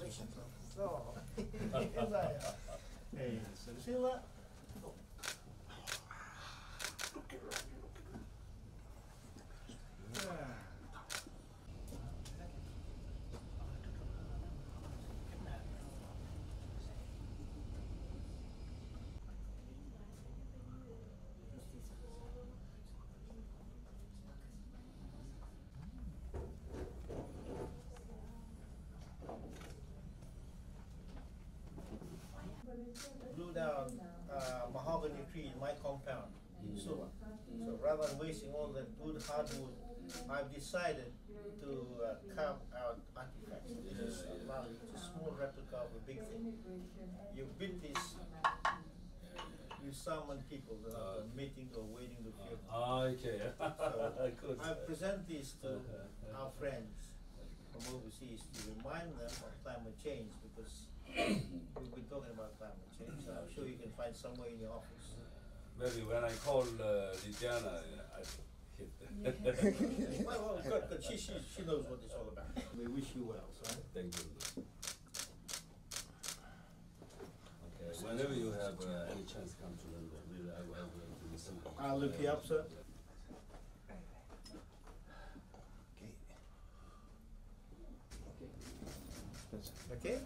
So, hey, Susila. Blew down mahogany tree in my compound in Suva. So rather than wasting all that good hardwood, I've decided to carve out artifacts. This is a small replica of a big thing. You build this, you summon people that are meeting or waiting to hear. Okay. So I present this to our friends from overseas to remind them of climate change, because we've been talking about climate change. So I'm sure you can find somewhere in your office. Maybe when I call Lydiana, I hit them. Well, good. She knows what it's all about. We wish you well. So. Thank you. Okay. Whenever you have any chance to come to London, really, I will to listen. I'll look you up, sir. Okay. Okay.